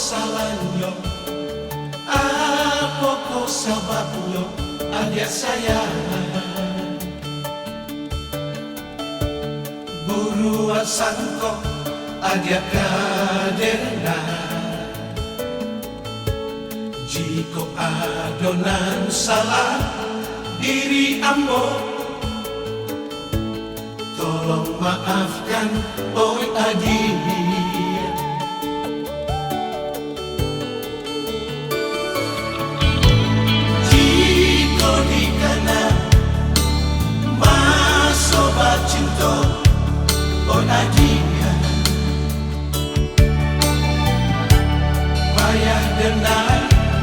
salahnya, apa kau sebabnya, adik sayang. Buruan sangkok adik kaderna, jika adonan salah diri ambo, tolong maafkan oi adik. Jika dikana masoba cinta oi adik, payah denai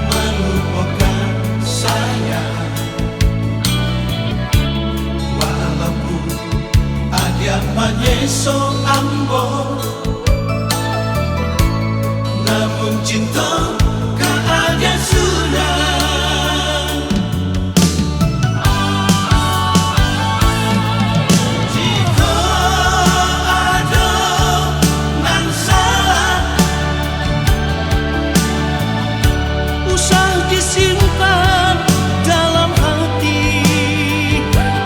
melupakan saya. Walaupun ada menyeso ambo, namun cinta kan ada sudah. Jika ada nan salah, usah disimpan dalam hati.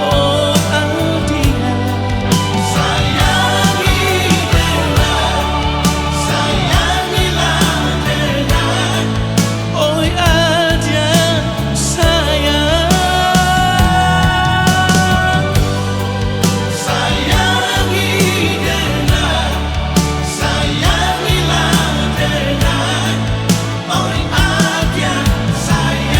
Oh Adia, sayangi dengan, sayangilah dengan. Oh Adia sayang, sayangi dengan, sayangilah dengan. Oh Adia sayang.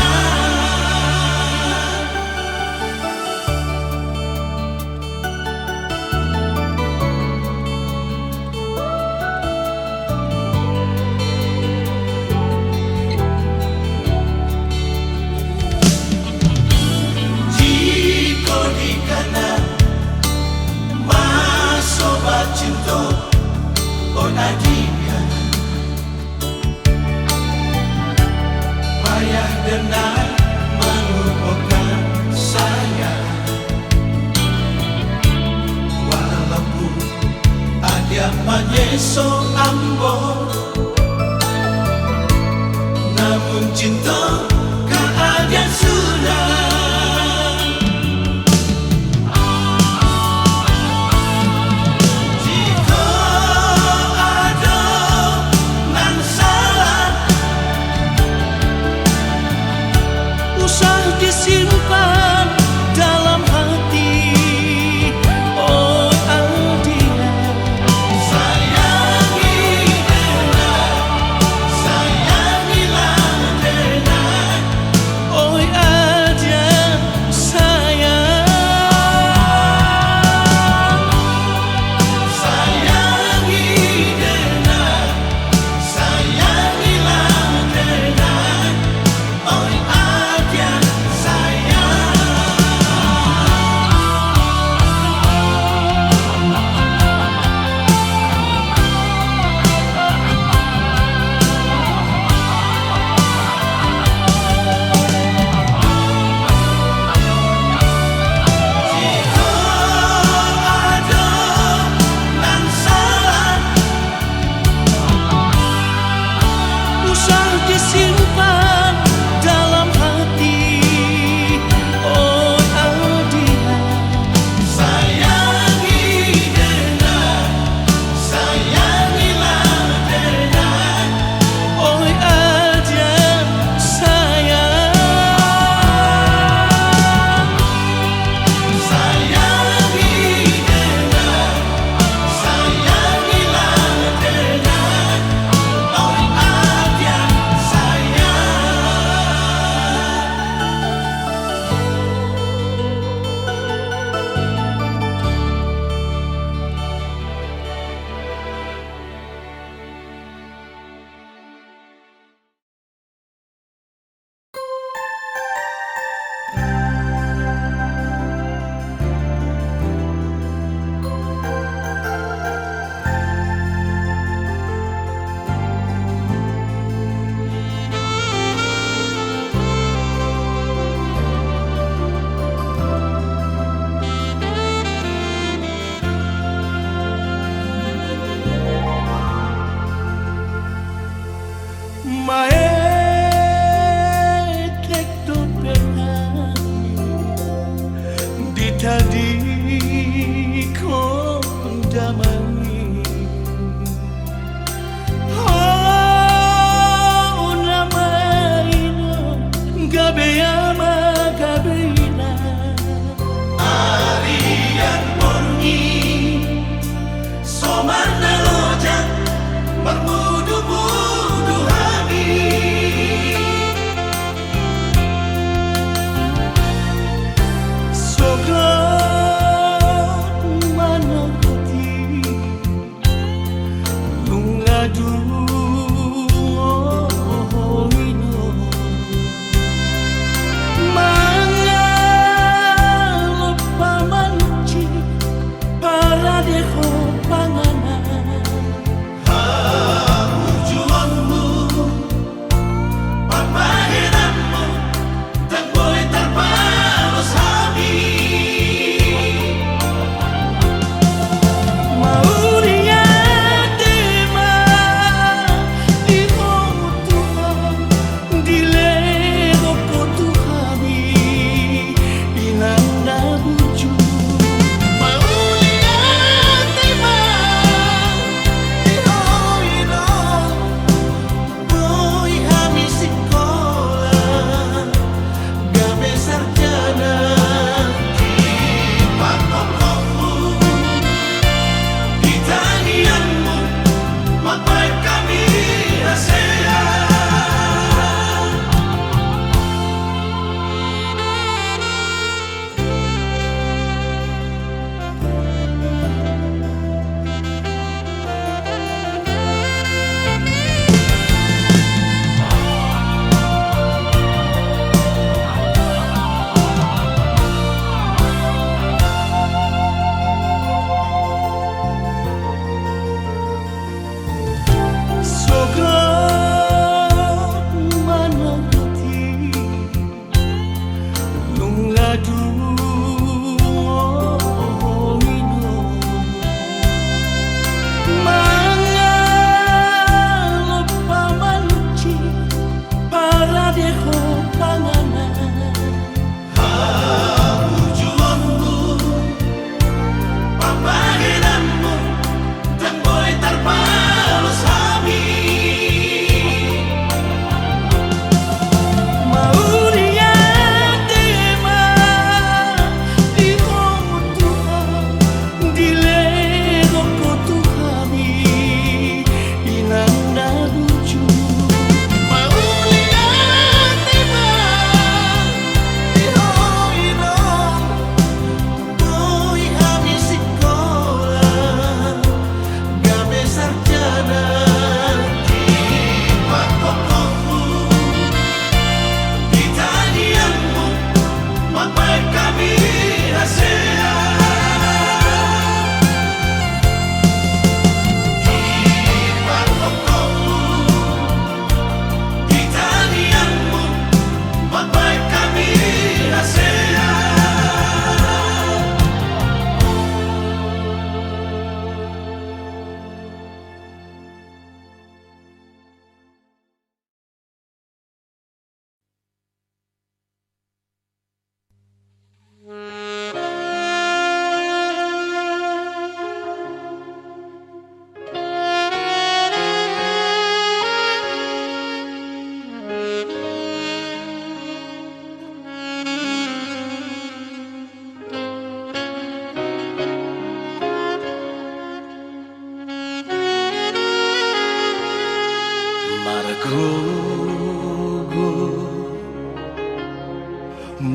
Jika dikana masoba cinta oh Adia, payah denai melupakan saya. Walaupun ada menyeso ambo, namun cinta kan ada sudah. Jika ada nan salah, usah disimpan dalam hati. Oh Adia, sayangi dengan, sayangilah dengan.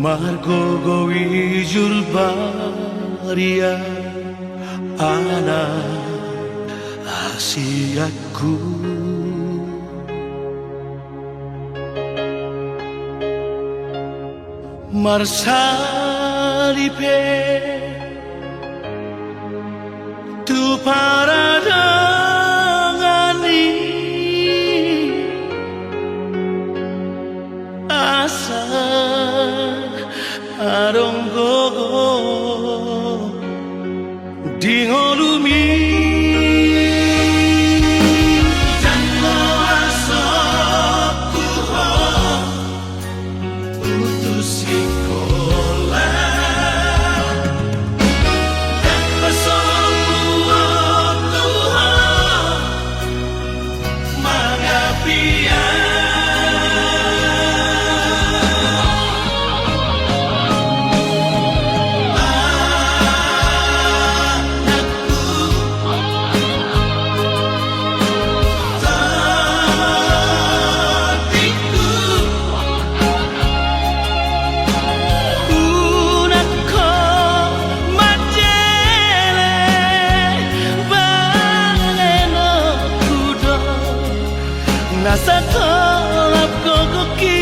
Margogo wijul baria anak asiaku marsalipe tu paradangani asa aronggogo dingolumi jango asoku ho utus sekolah dan besoku Nasa tolap kokoki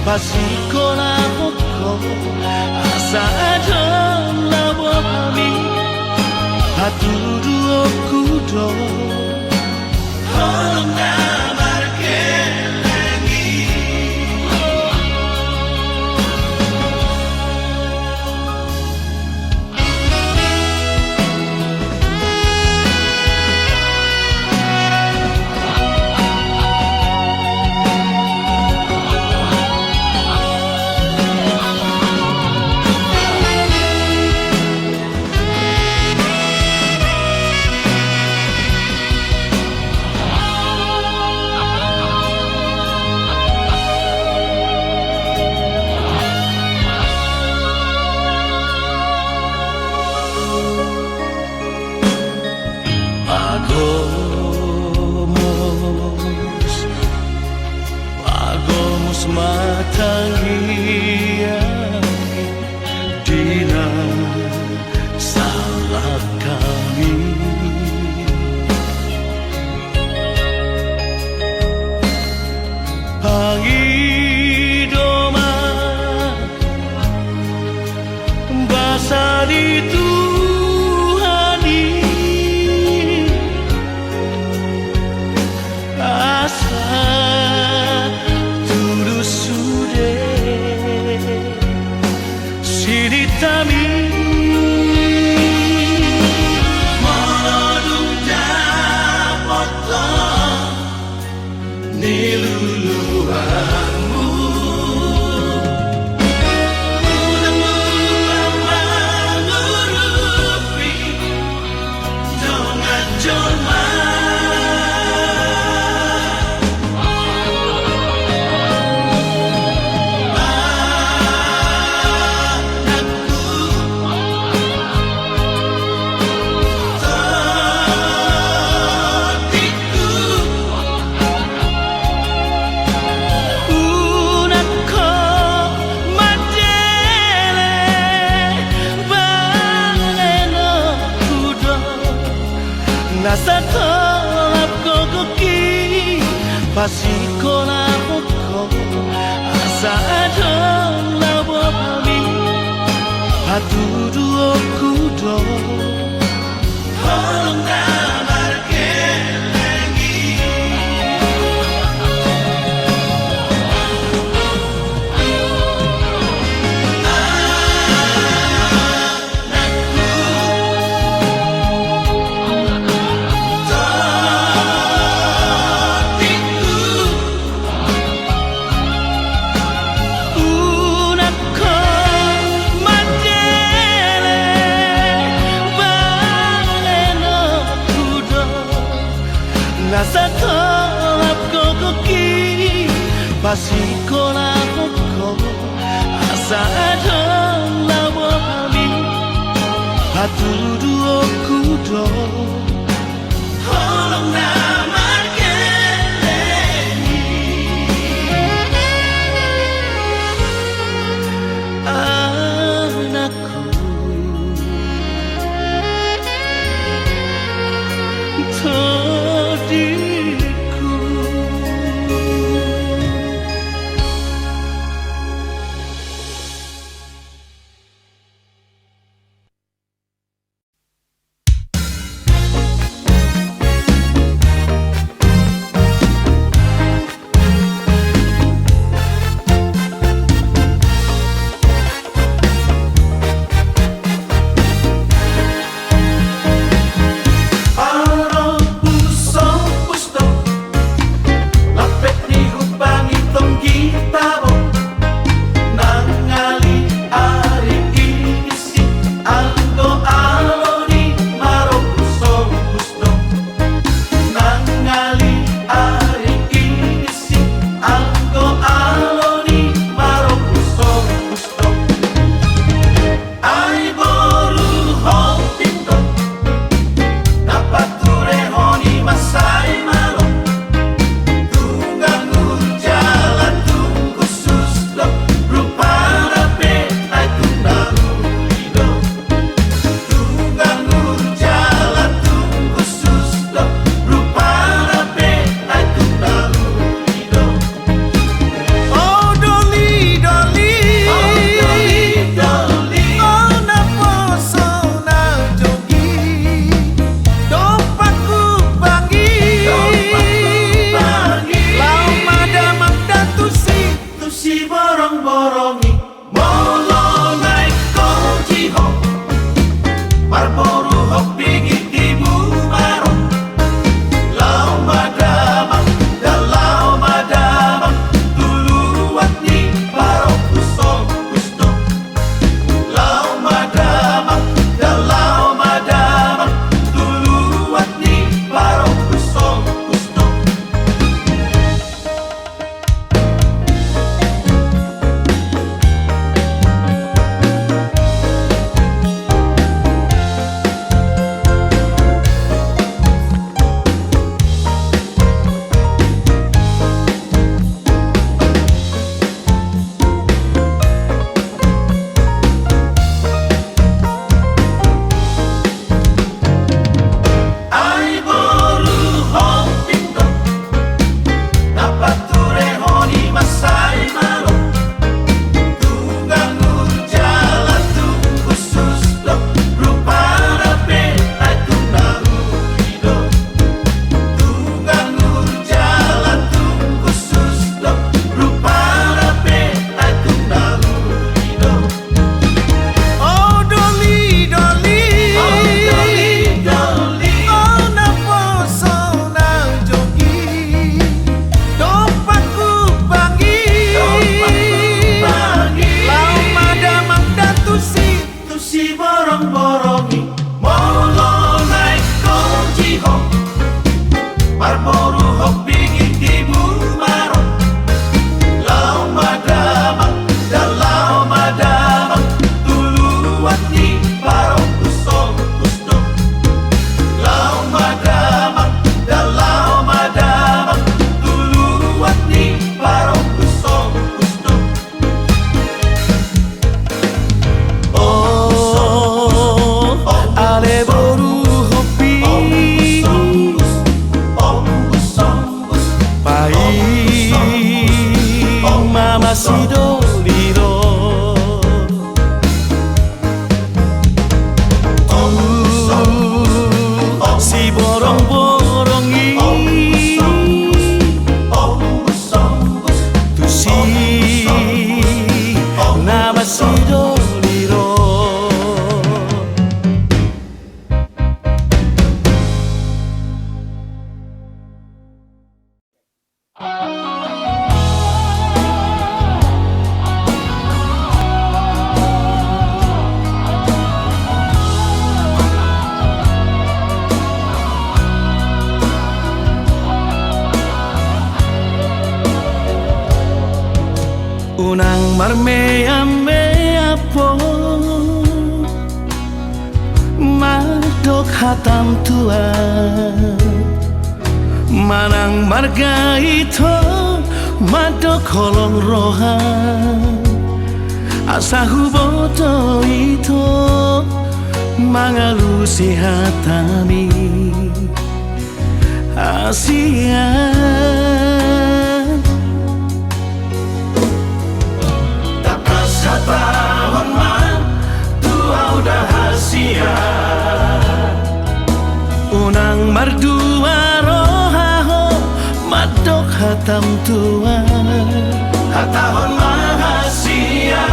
Pasiko na hoko Asa adon labo kami Haturu okudo Holong na markelengi Pagomos matangiya Di na salah kami Pangidoma Basa di Tuhani Asa tulus sudah Siritami Molodung dapotong Niluluanmu Udang luang mengurupi Dongat jolma Nasa tolap kokoki Pasiko na hoko Asa adon labo kami Hatudu okudo Holong na markelengi Nasa tolap kokoki Pasiko na hoko Asa adon labo kami Hatudu okudo Holong na markelengi Anakku Todiku Arboru hobi ibu marong lau madamang dan lau madamang tuluan di parong usong usdom lau madamang dan lau madamang tuluan di parong usong usdom ale boru hobi mama sidoliro si borong-borongi tu si nama sidoliro unang marmea po madok hatam tua manang marga itu madok kolong rohan asahu boto itu mangalu sehatami Asia tahun man tua udah hasia unang mardua rohaho madok hatam tua hatahon mahasia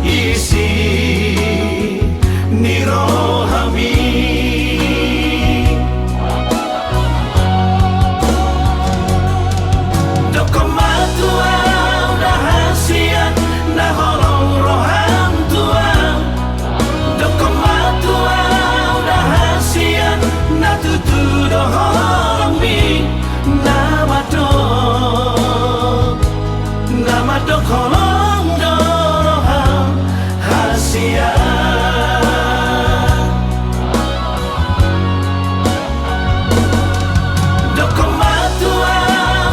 isi nirohami dokomatua udah hasia na holong roham tua dokomatua udah hasian na tutu doholong mi nama do holong doroham hasian dokomatua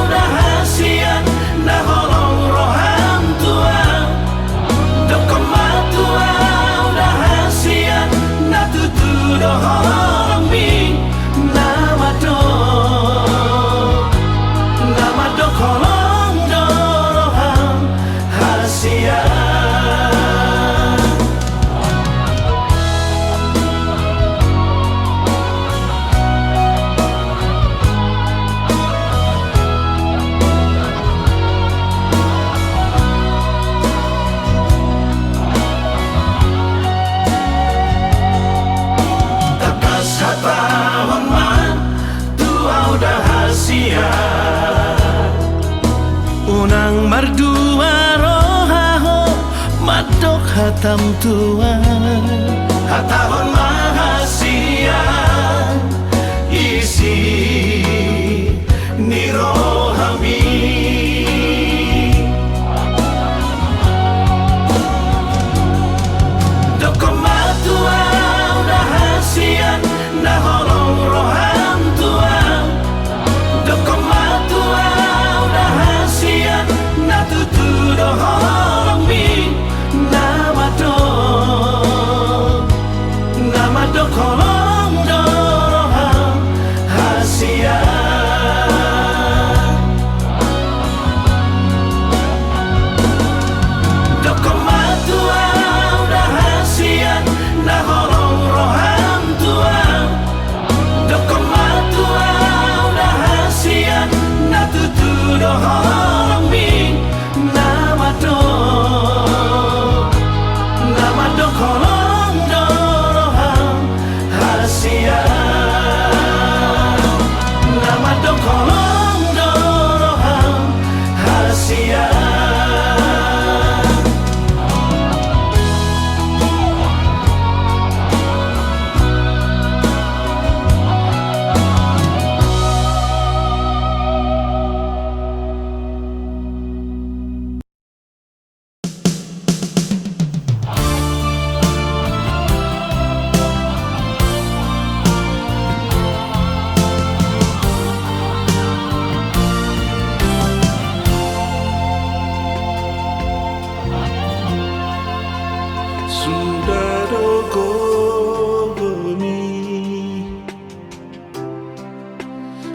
udah hasian na holong roham tua dokomatua udah hasian na tutu doholong mi nama do holong doroham hasian tahun man tua udah hasia unang mardua rohaho madok hatam tua hatahon mahasia isi nirohami dokomatua udah hasian na holong roham tua dokomatua udah hasian na tutu doholong mi nama do holong doroham hasian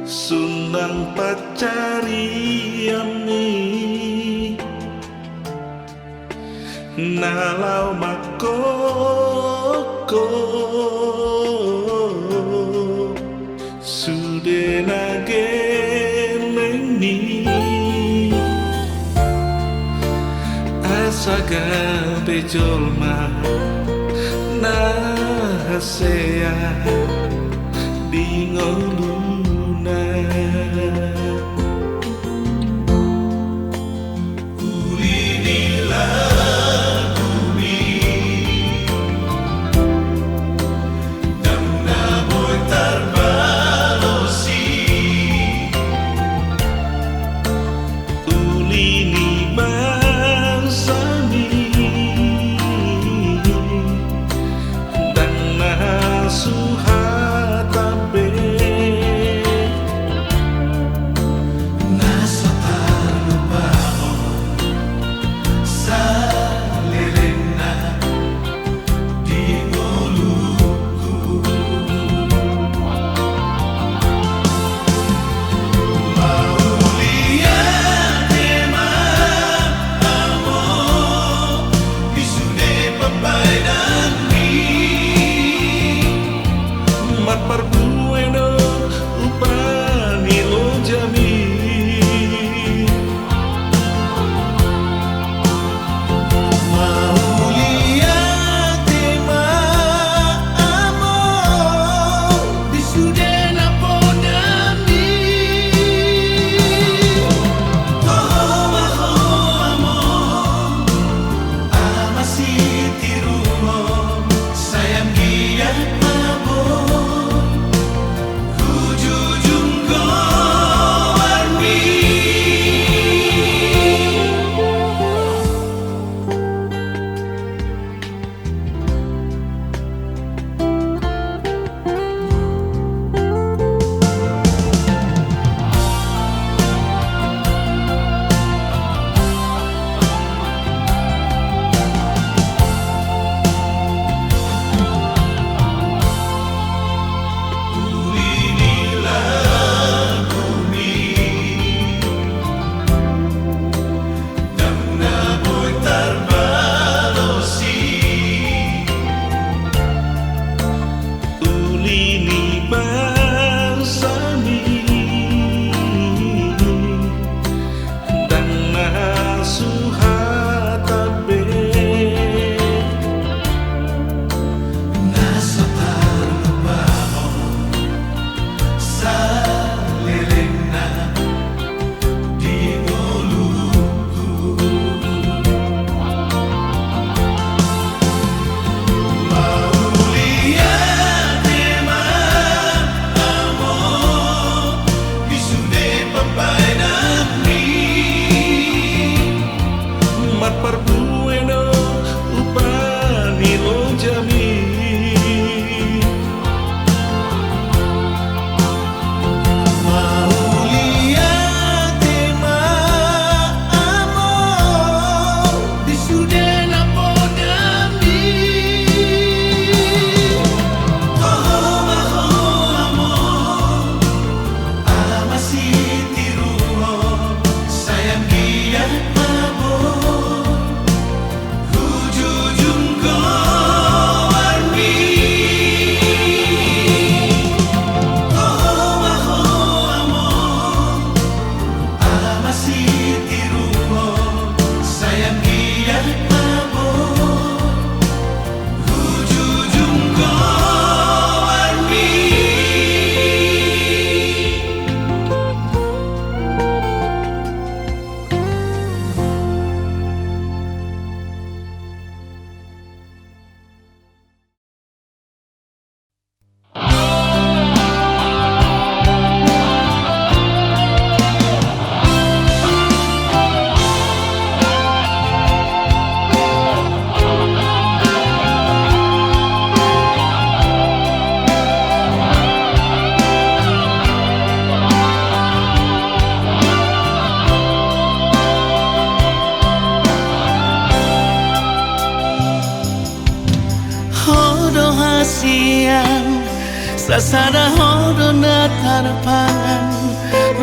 Sundang pacariami nalau makoko sudena geleni asaga bejolma nahasea dingoluna ulinilah bumi damna boy tarbalosi ulini bangsami dan suhatabe nasa talubaho sa lerena di ngoluku maulia tema amo isude papai dan mat parbueno upani lo jami maulia tema amo disudena podami tohoma amo amasi tirumo sayang dia siang sasana hodo na tarapangan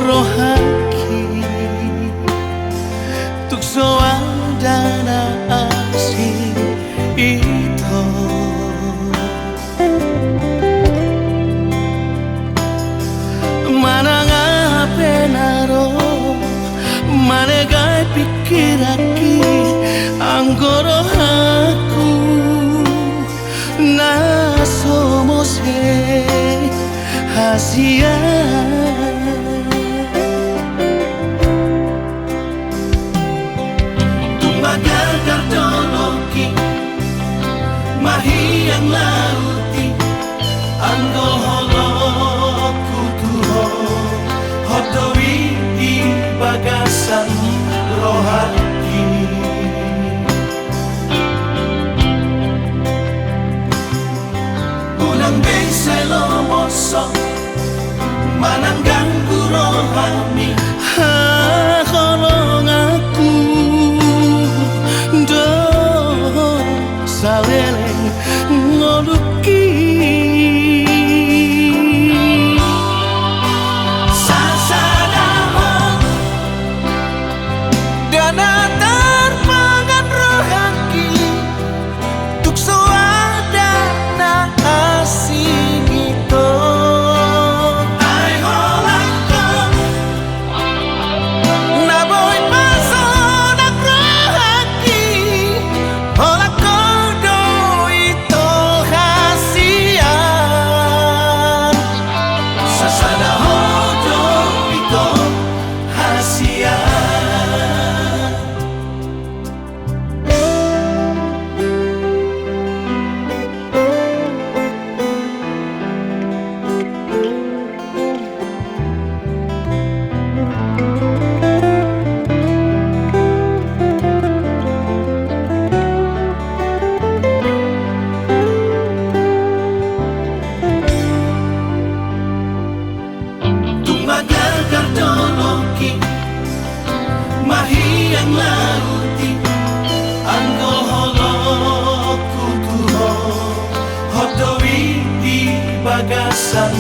rohaki tuk soandana asing itu mana ngape naro mana gai pikiraki anggoro aku na somos hasia tumagal kartoloki mahiyang lauti anggo holoku tuho hodowi di bagasan rohaki unang bengselo mosok manang ganggu rohani kolong aku do saleleng ngoluki sasadahon dana terpangan rohaki tuk soada na asing itu tumagal kartoloki mahiyang lauti anggo holoku tuho hodowi di bagasan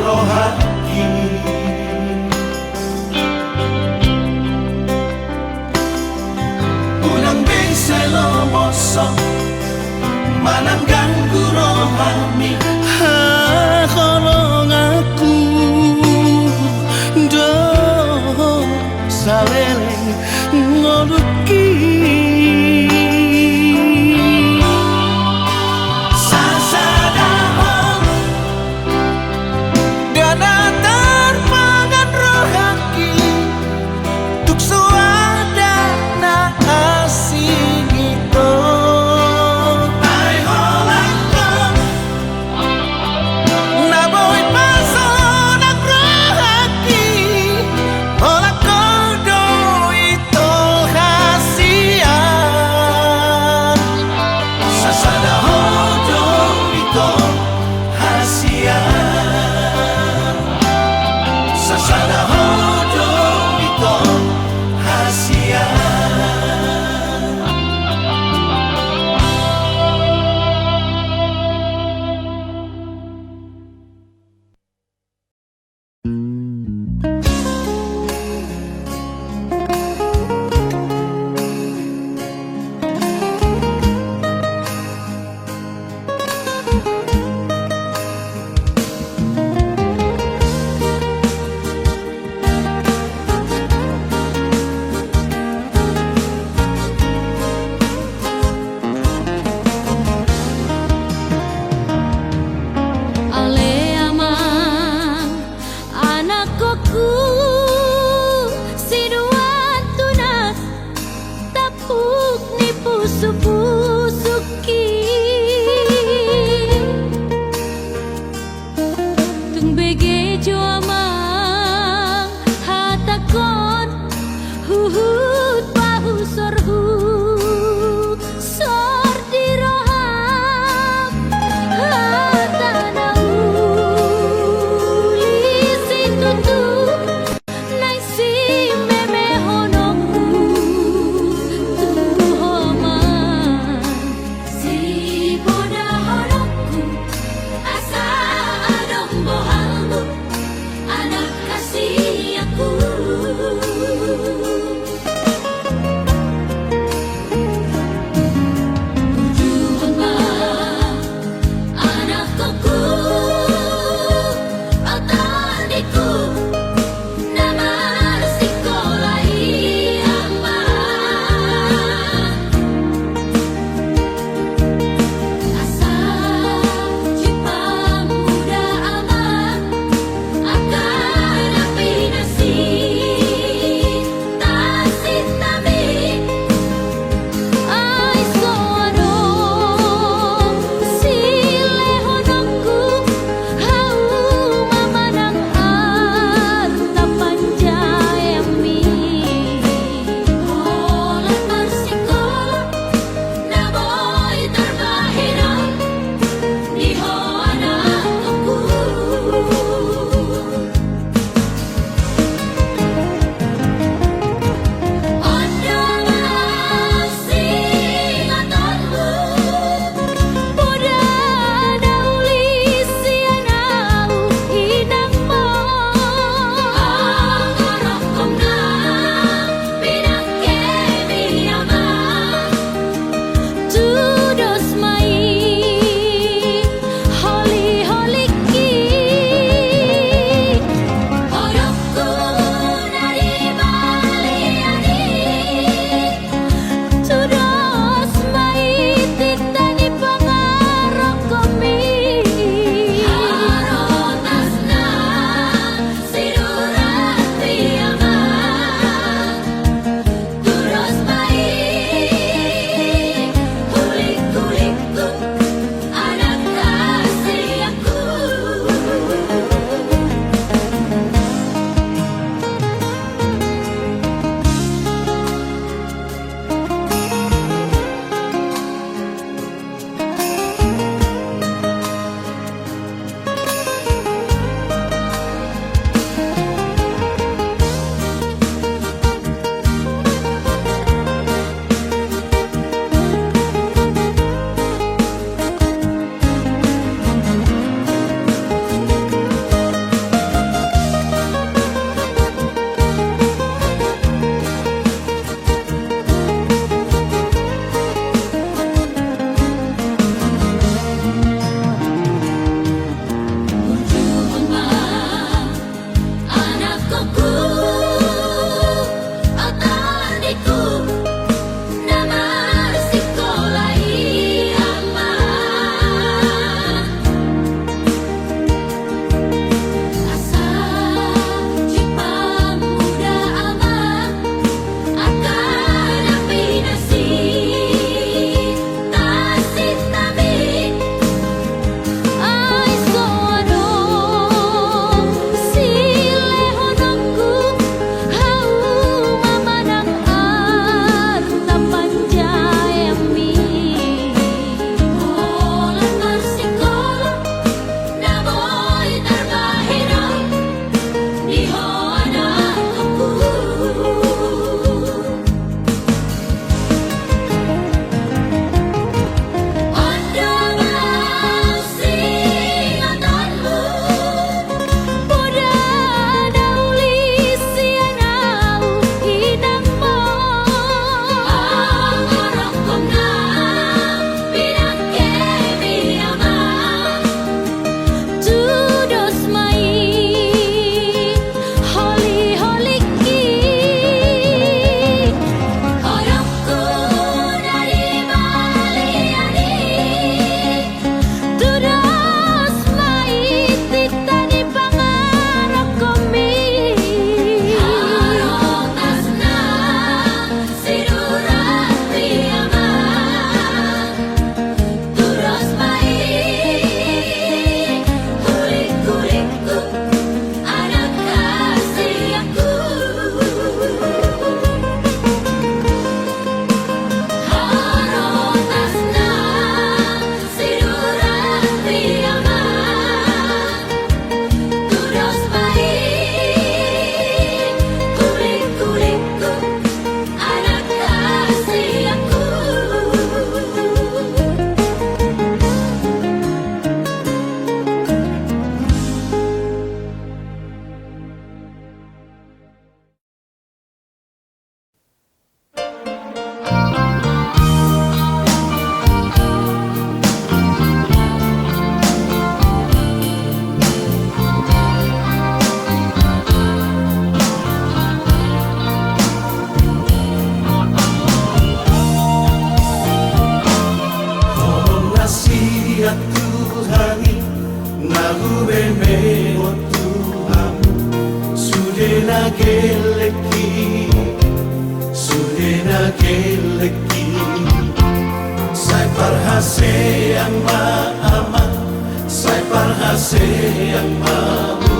rohaki unang bengselo mosok manang ganggu rohani kolong aku do saleleng ngoluki sasadahon dana nageleki Sai parhase yang maama Sai parhase yang mamu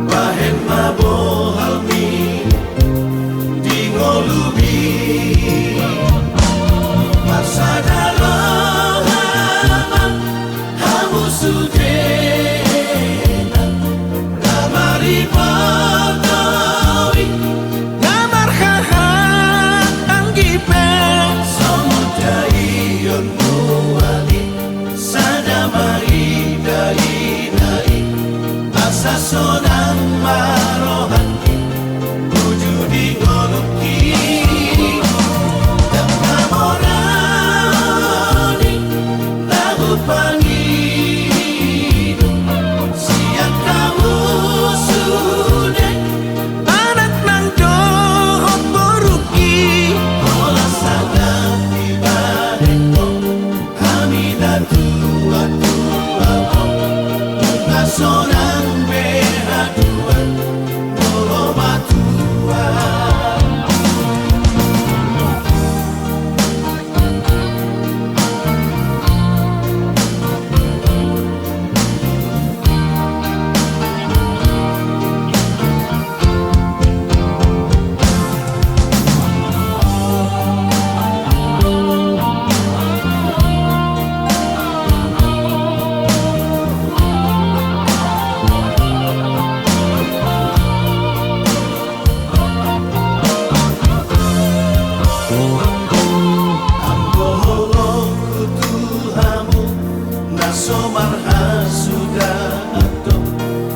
Bahen mabohalmi Di ngolubi Marsadalo hama Hamu sudena Namari patawi Namar haha anggipe Samudai yon muali Sadamai dai dai Asa sonang marohati Wujudi ngoluki Dan namorani Lagu pangidu Siang kamu sudah Anak nang dohot boruki Ola sangat ibadeko Hamidatu atu Sonang behaduan Molo batuan Somarha sudah atau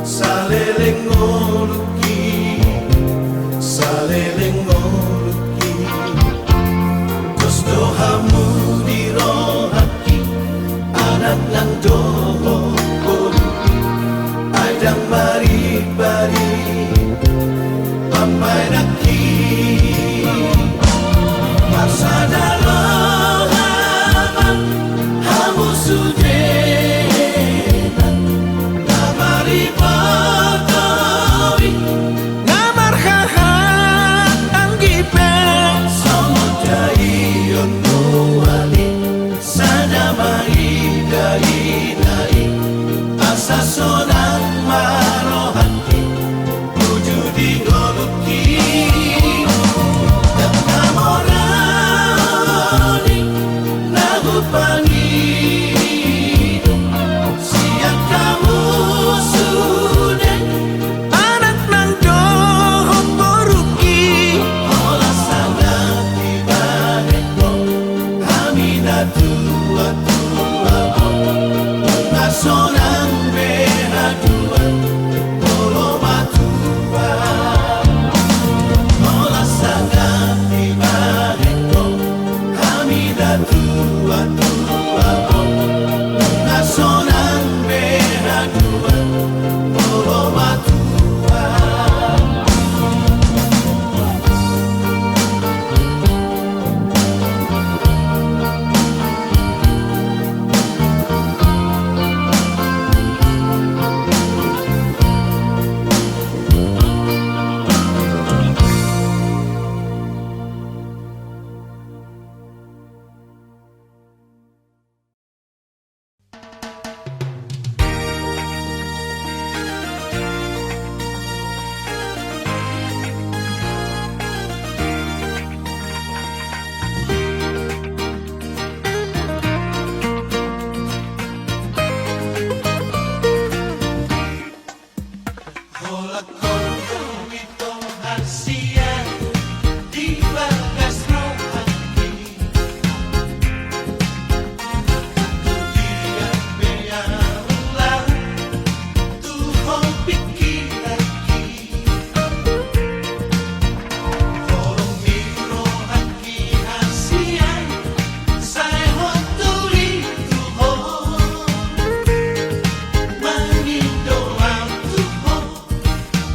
saleleng ngoluki Terus dohamu dirohaki anak nang doho koluki Adang bari-bari Papai naki Marsadalo hama Hamu sudena Namari patawi Namar haha anggipe Samudai yon muali Sadamai dai dai Asa sonang marohati Wujudi ngoluki Dan namorani Nagu pangidu Siang kamu sudah Anak nang dohot boruki Ola sangat ibadeko Hamidatu atu Nasonang behaduan Molo batuan Ola sangat ibadeko Hamidatu atu Nasonang behaduan Molo batuan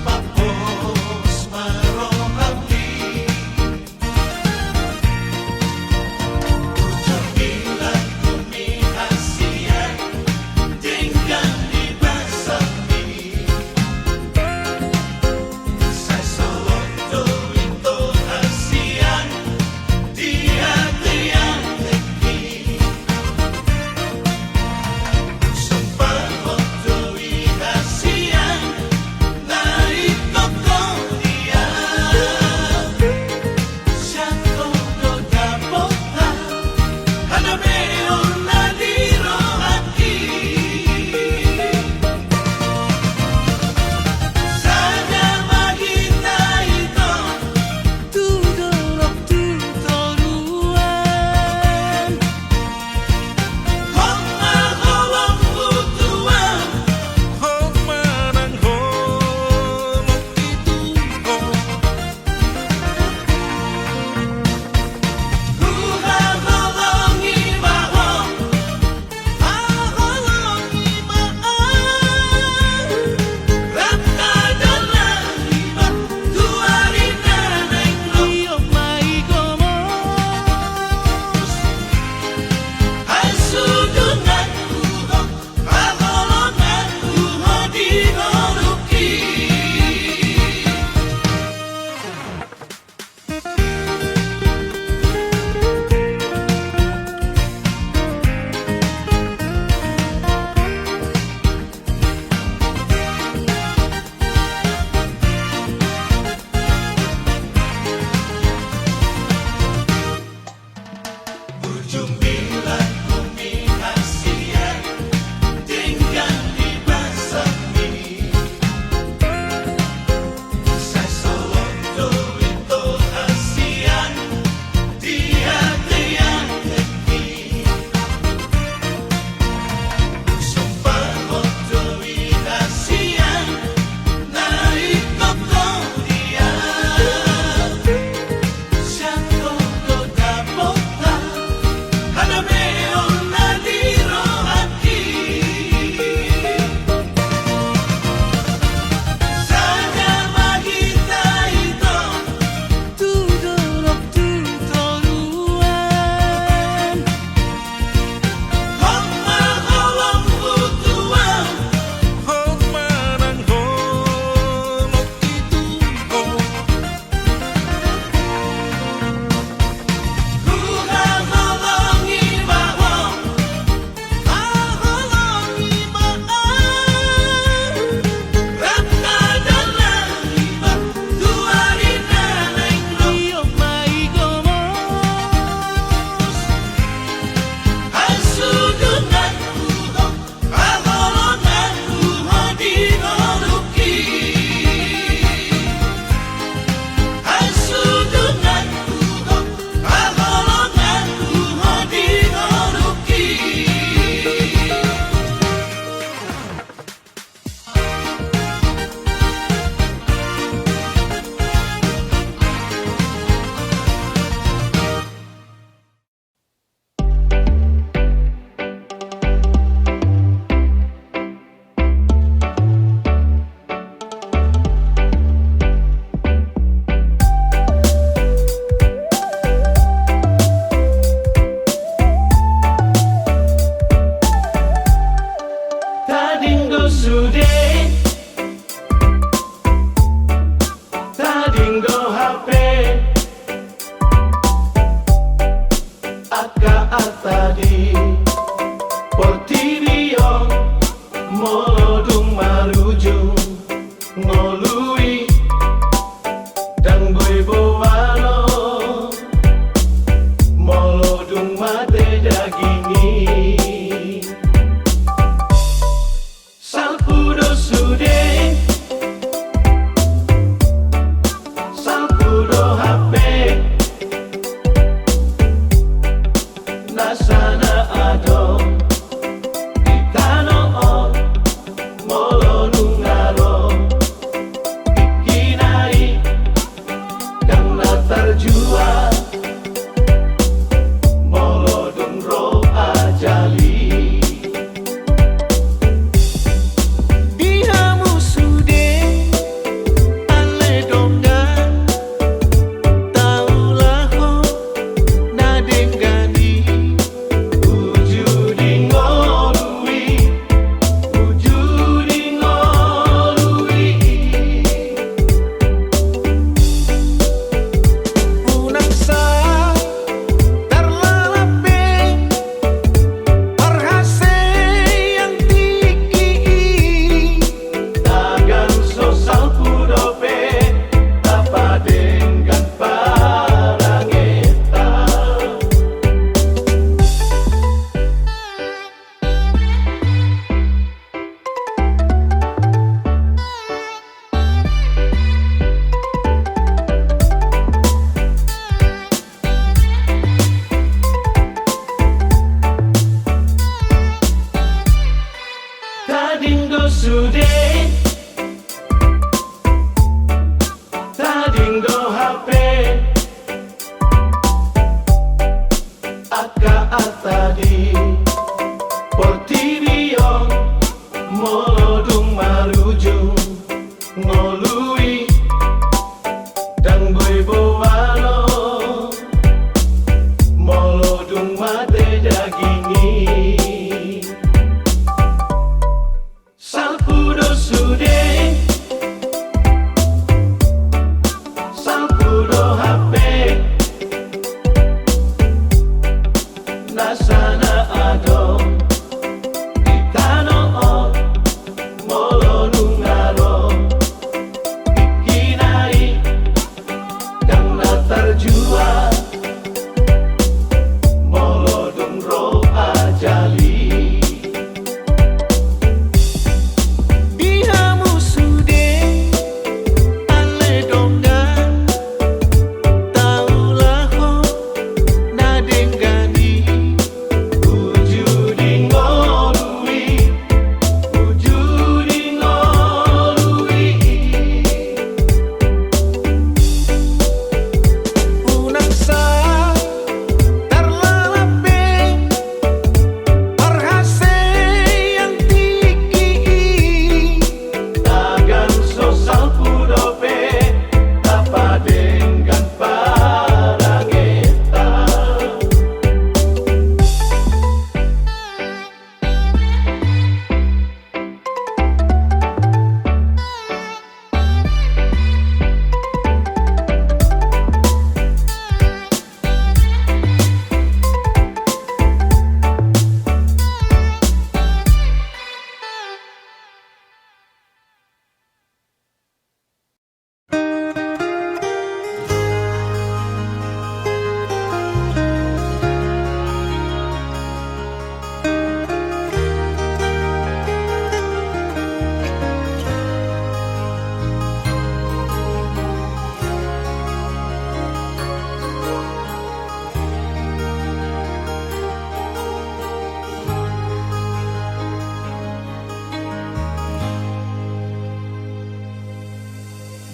Papos Maro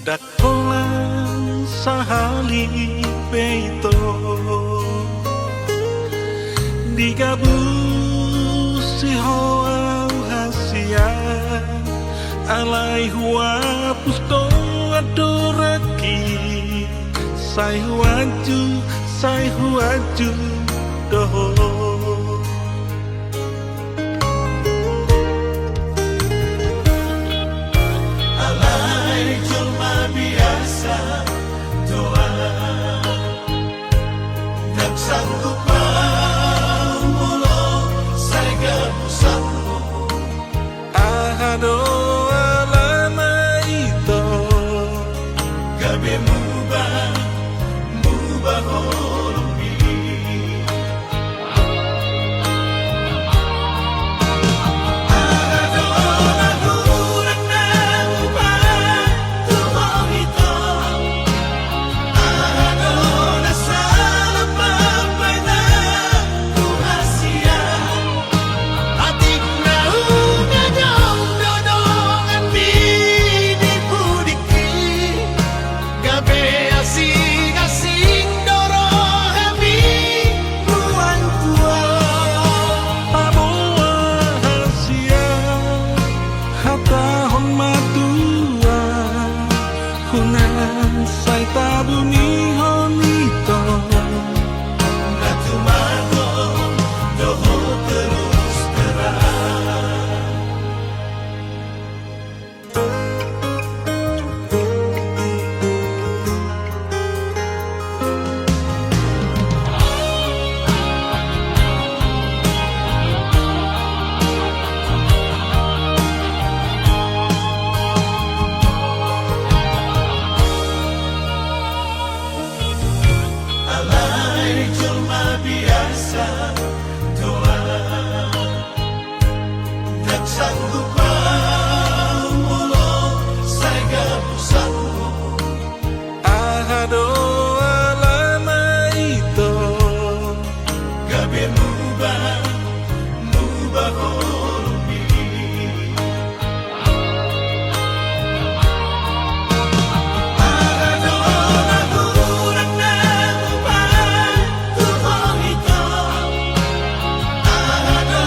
Dakolan sahali peito Digabu si hoa hasia Alai hua pusto adoraki Sai huaju doho Sanggup pamulo sai gabusangmu Ahado alama ito gabe mubah holumbi Ahado naguran na mubah tuhong ito Ahado Sai tabuni honito Natumago doho terus terang Sanggup pamulo sai gabusangmu Ahado alama ito gabe mubah holumbi Ahado naguran na mubah tuhong ito Ahado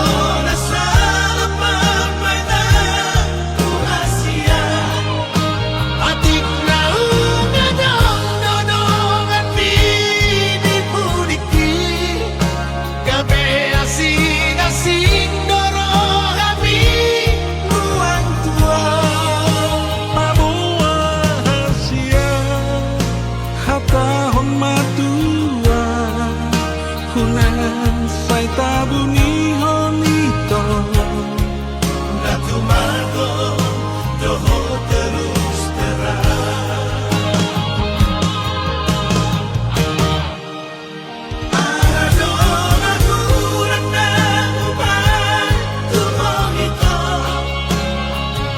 tahun matua Hunan sai tabuni honito Natumago doho terus terang Ahado naguran na mubah tuhong ito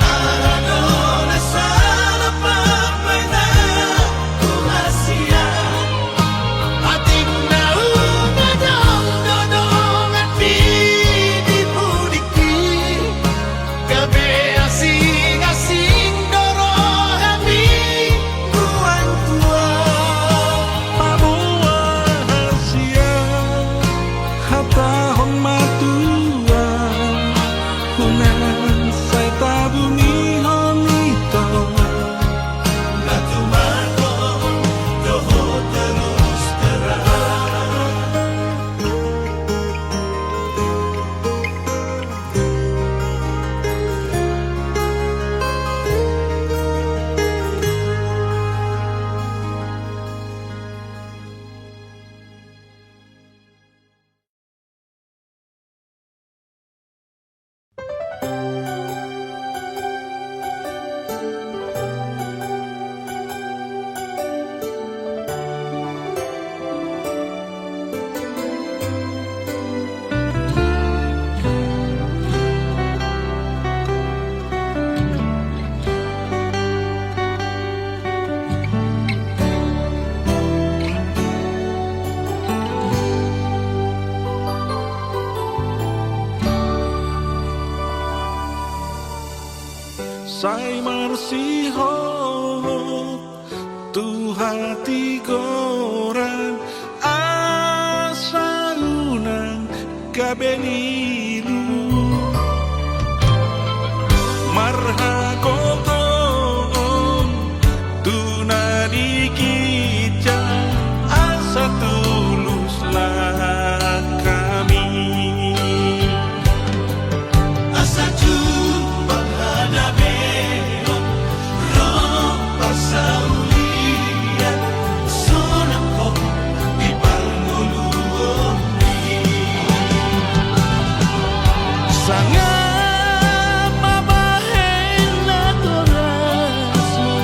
Ahado nasala pamay na kuhasya Ating naungadong dodong at pinipudiki Gabi asing-asing dorohami buwan tua Pabuah hasia hatahon matua Hunan sai tabuni honito Natumago doho terus terang Sai marsiho hati koran asa unang kabenilu marha kokon tunani kita asa tuluslah kami Asa jumpa hadabeon roh pasaulian sonako di palmuluoni sangat mabahen na torasmo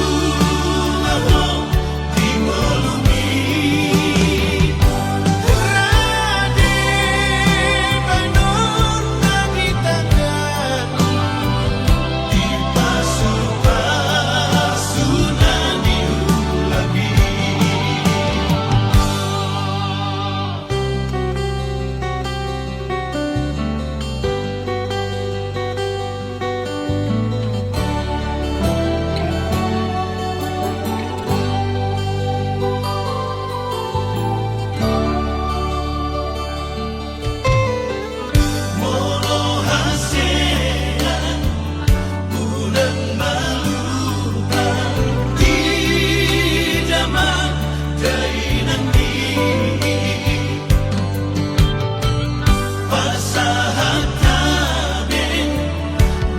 Matuaho di molumi Rade banor nangitagan Di pasu-pasunan diulabi Mono hasean unang maluhan di zaman kainan di pasahat namin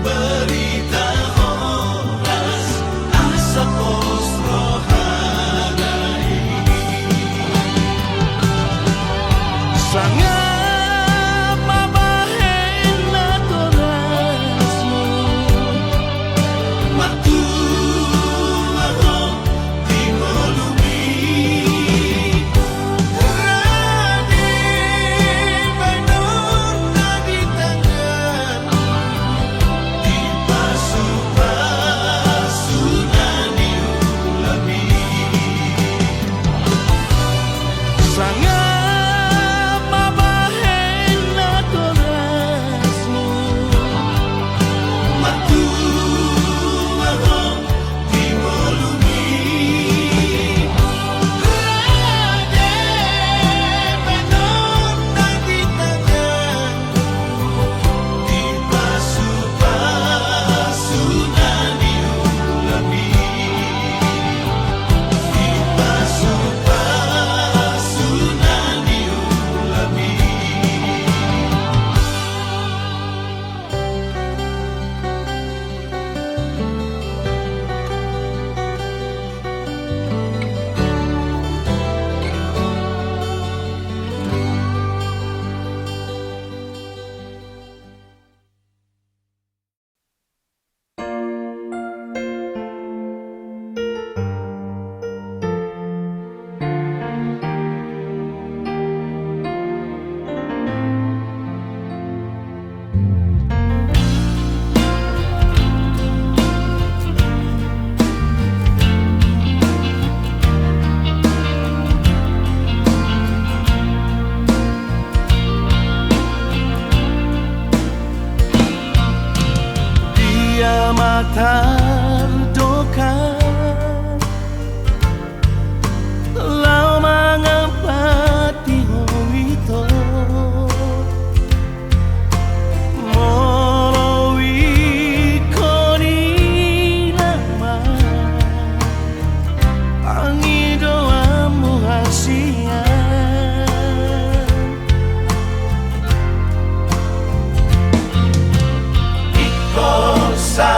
berita oras asa pos rohanay sangat mabahen na torasmo Matuaho di molumi Rade banor nagitagan Di pasu-pasunan diulabi sangat mabahen na torasmo Matuaho di molumi Rade banor nagitagan Di pasu-pasunan diulabi Di pasu-pasunan diulabi dia matar doka lau mangapati ito molowi ko ni naman ang idoa mo hasian Ikaw sa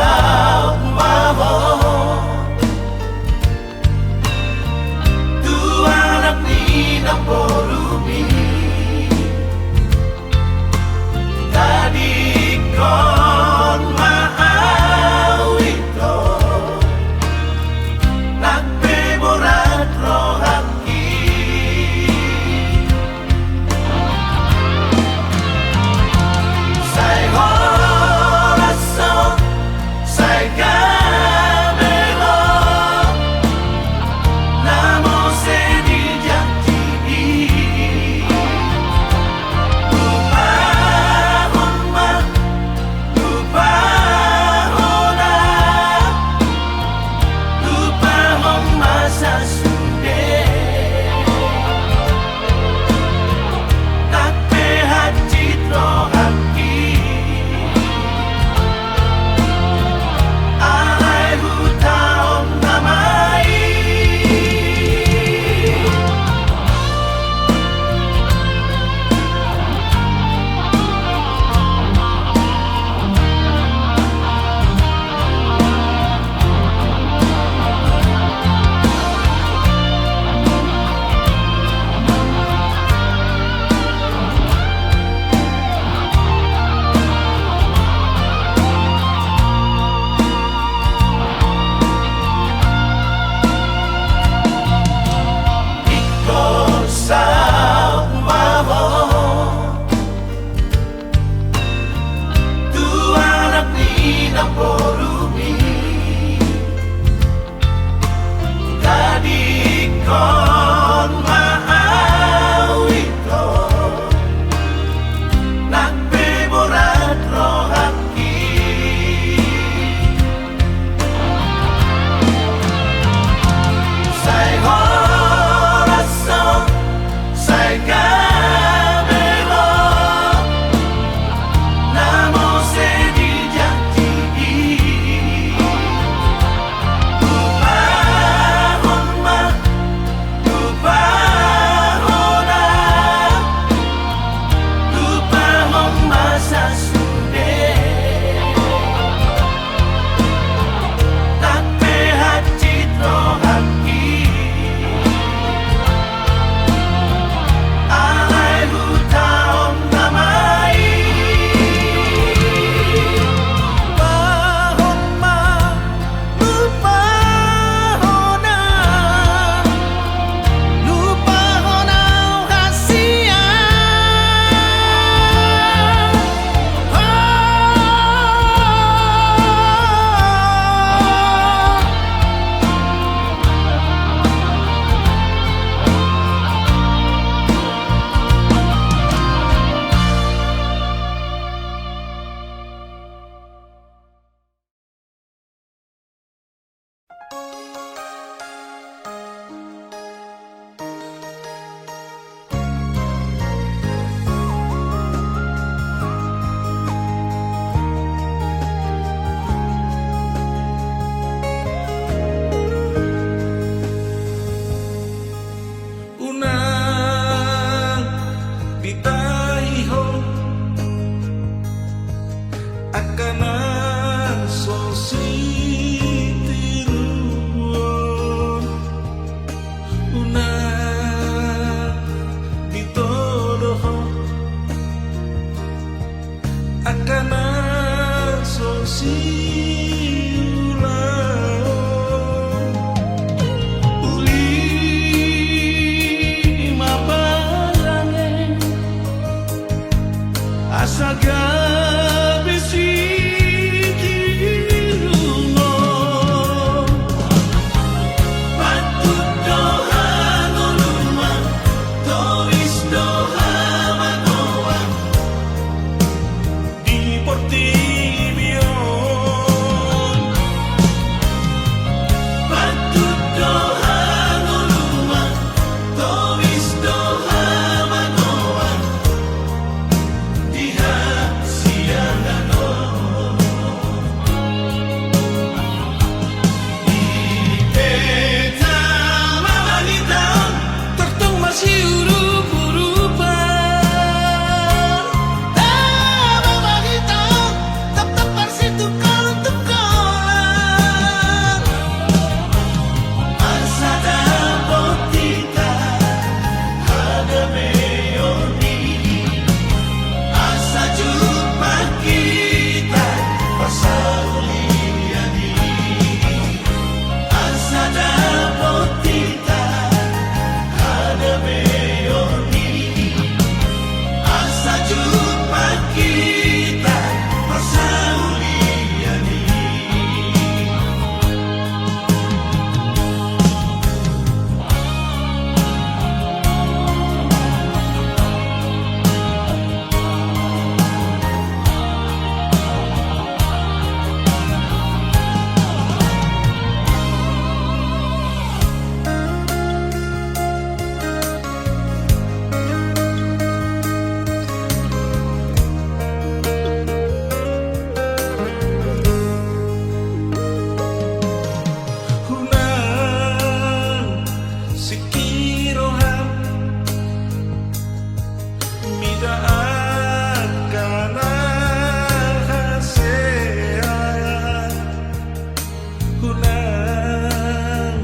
kunang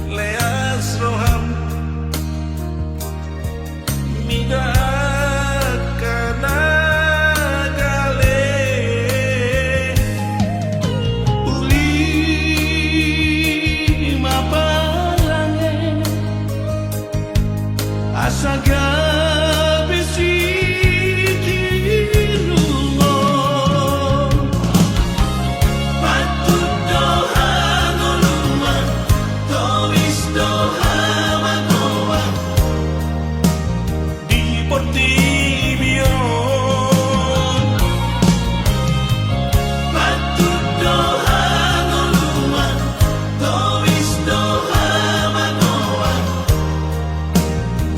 leas roham migat kana gale uli mapalange asaga besi dirungo patut doha ngoluma towis doha magoa di portibion patut doha ngoluma towis doha magoa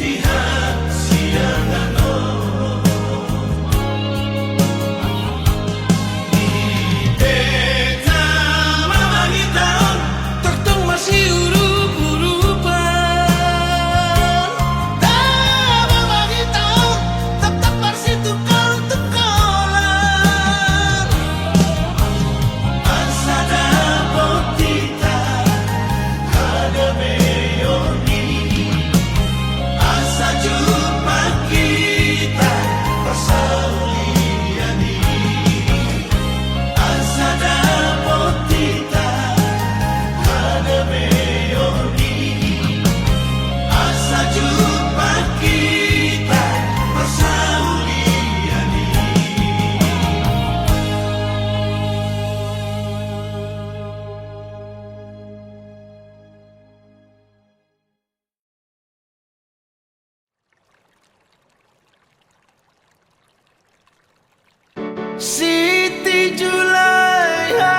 di hat siangano di beta mamangitaon tertong masih urup-urupan tama mamangitaon tetap masih tukang-tukolan asa dapot kita ada meoni asa jumpa kita persauliani asa dapot kita ada meoni asa jumpa kita persauliani. Siti Julaiha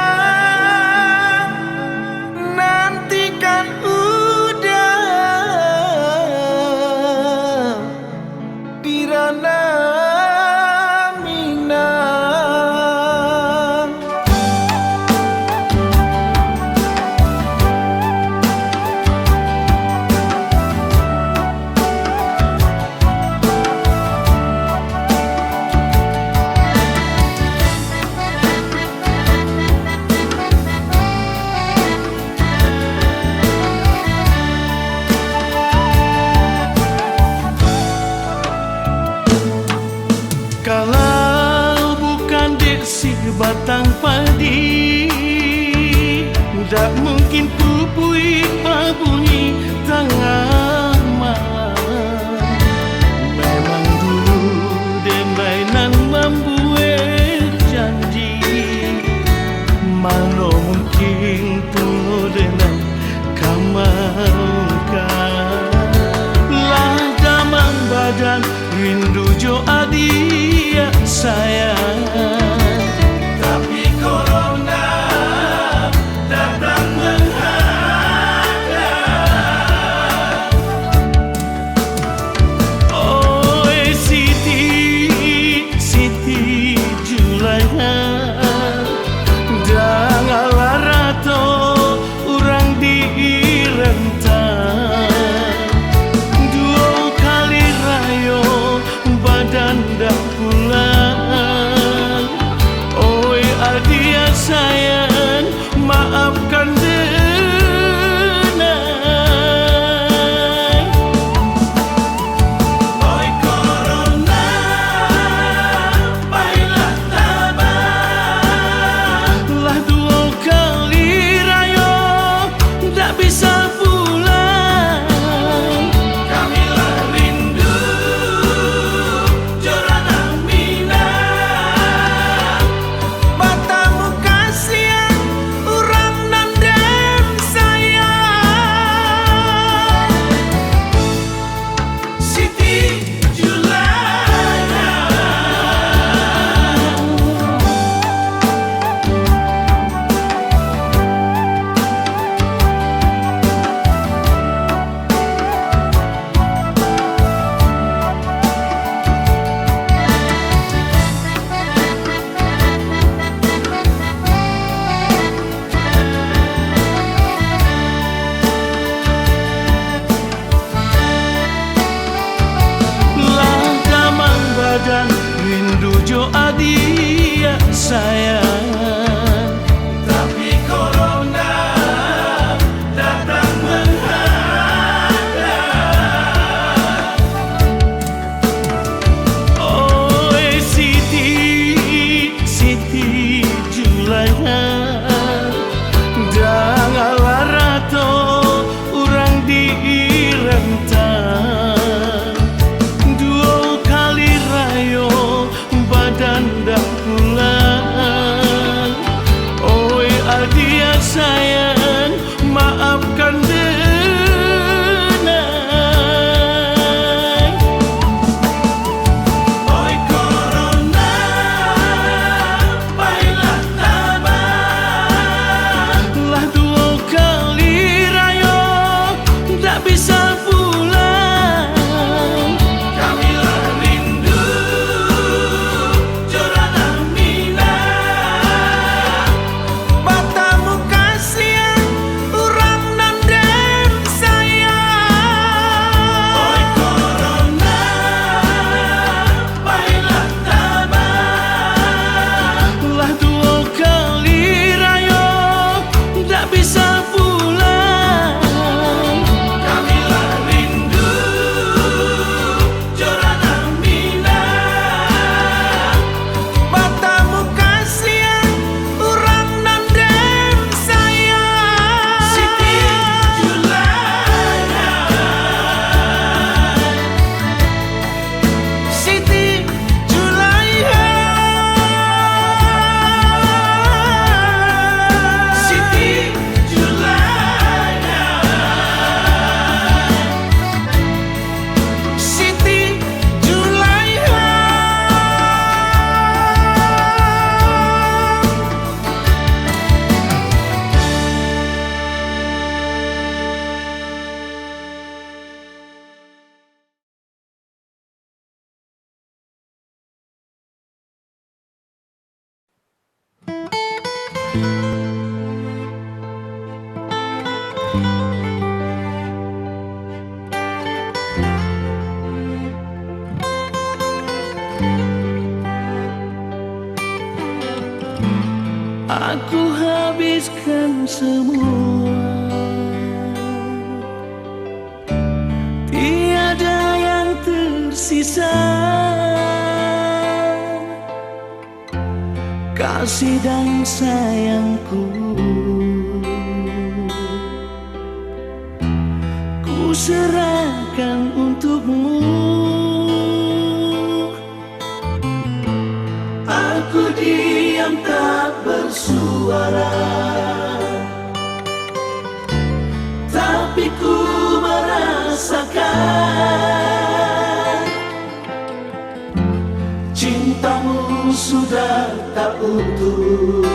nantikan udah di ranah Minang. Kalau bukan desi batang padi, tak mungkin pupui pabunyi tengah malam. Memang dulu demainan membuat janji, mana mungkin puno dengan kamarkan. Lah damang badan rindu jo adia sayang, tapi corona datang menghadang. Oh Siti Julaiha jangan larato orang di rentang dua kali rayo badan dah pulang. Oi adia sayang maafkan denai. Oi corona baiklah tabah lah dua kali rayo tak bisa pulang. Kamilah rindu jorana Minang, matamu kasihan urang nanden sayang. Siti Julaiha lah damang badan rindu jo adia sayang, tapi corona Aku habiskan semua, tiada yang tersisa. Kasih dan sayangku ku serahkan untukmu. Aku diam tak bersuara, tapi ku merasakan cintamu sudah tak utuh,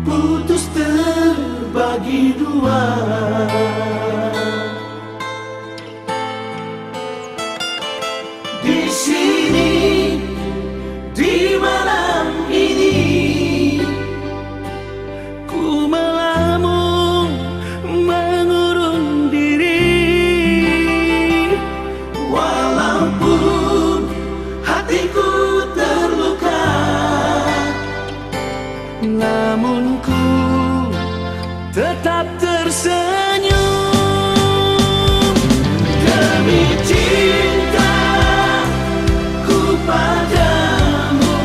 putus terbagi dua. Di sini, di malam ini, ku melamun mengurung diri. Walaupun hatiku terluka, namun ku tetap tersenyum demi cintaku padamu,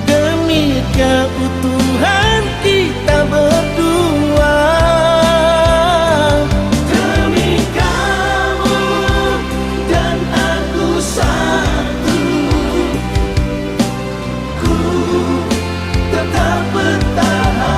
demi keutuhan kita berdua, demi kamu dan aku satu, ku tetap bertahan.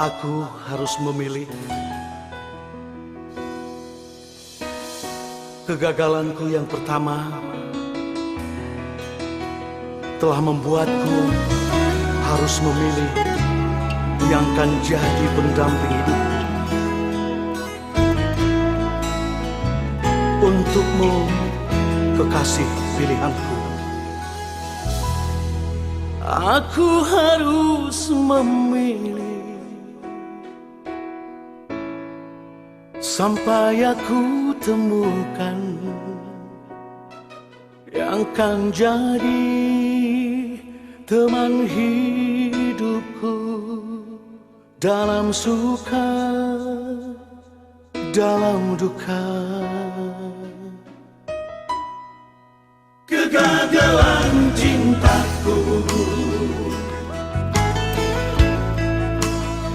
aku harus memilih. Kegagalanku yang pertama telah membuatku harus memilih yang akan jadi pendamping hidupku. Untukmu, kekasih pilihanku, aku harus memilih sampai aku temukan yang akan jadi teman hidupku dalam suka, dalam duka. Kegagalan cintaku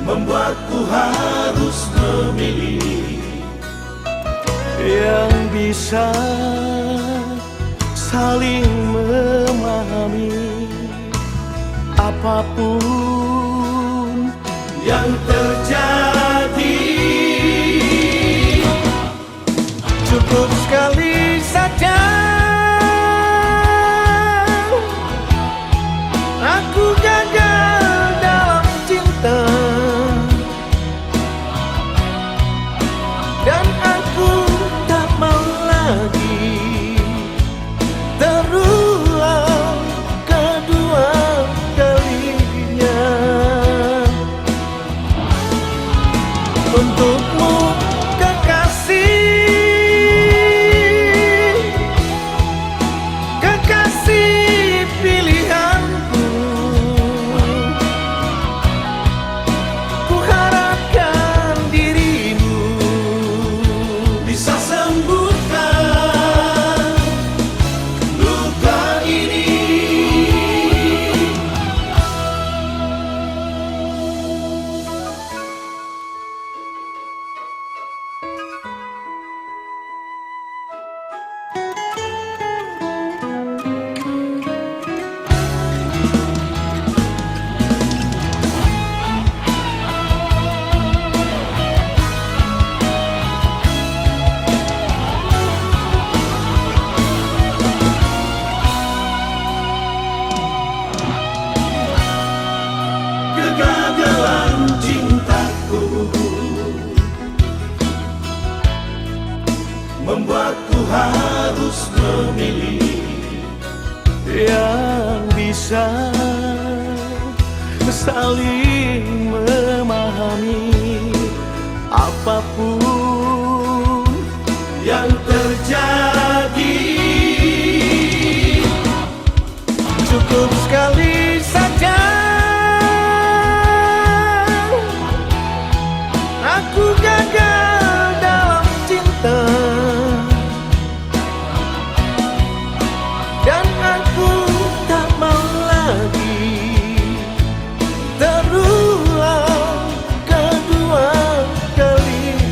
membuatku harus memilih yang bisa saling memahami apapun yang terjadi. Cukup sekali saja aku gagal dalam cinta, dan aku tak mau lagi terulang kedua kalinya. Untukmu, kekasih pilihanku, ku harapkan dirimu Bisa sembuhkan luka ini. Kegagalan cintaku membuatku harus memilih yang bisa saling memahami apapun yang terjadi. cukup sekali saja aku gagal dalam cinta, dan aku tak mau lagi terulang kedua kalinya.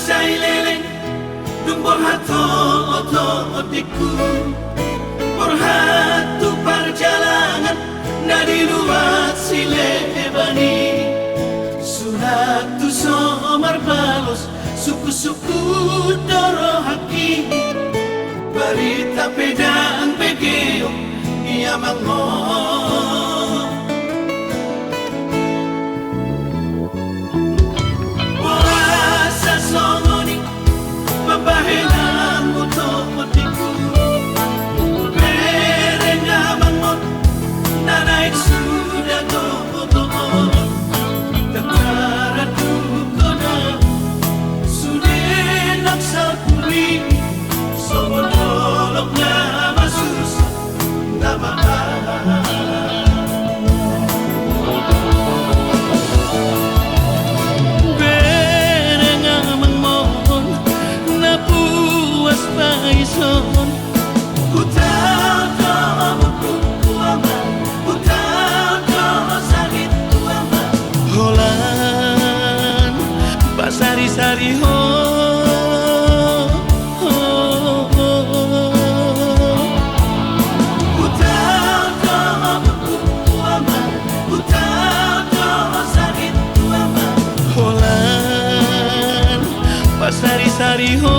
say leleng dung borhato oto otiku borhatu perjalanan dari luar sile ebani sunatu somar balos suku-suku doro haki barita pedang pegeo ia mango puasa songoni papahelang uto otiku berenga mangon nanaik sudah to tetara dukona sudah nak sapuri sobolok nama sus nama berenga mangon na puas paison Utau kamu kuaman, utau kau sakit kuaman. holan pasari-sari ho Utau kamu kuaman, utau kau sakit kuaman. holan pasari-sari ho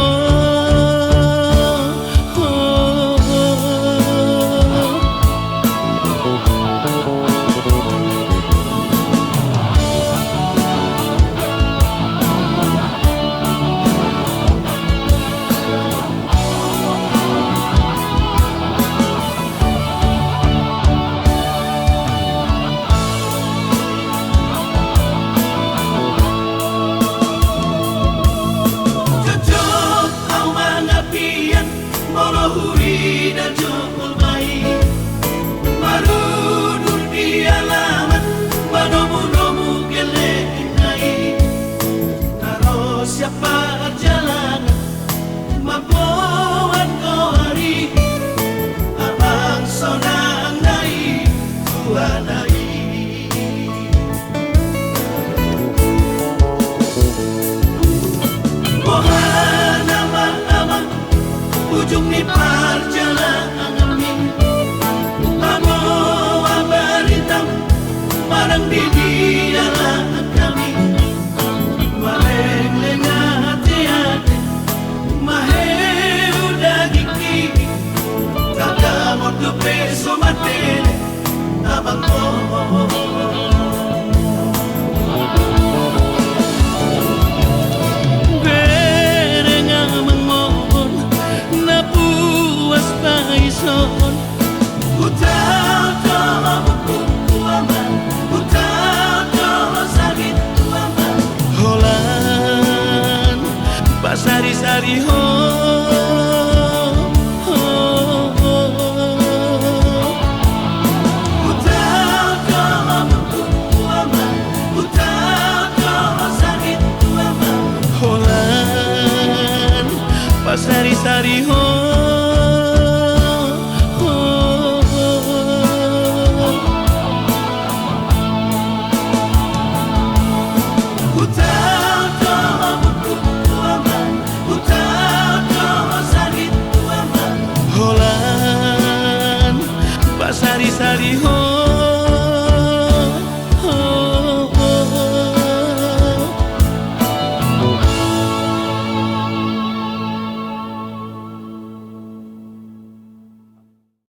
Jojok au mangapian, molohuri dan jokul baik. Marudul di alaman, manomu-nomu geleinai. Naro siapa jalan, mampuan kau hari. Abang sonang nai, Tuhan nai. Mohon amang-amang ujung ni perjalanan kami Amo abaritam marang di dalam kami Maleng-leng hati-hati maheu dagiki Tagamot ke peso matene abang berenga mangon na puas paison Utau kamu kuaman, utau kau sakit kuaman. holan pasari-sari ho Utau kamu kuaman, utau kau sakit kuaman. holan pasari-sari ho Utau kamu kuaman, utau kau sakit kuaman. holan pasari-sari ho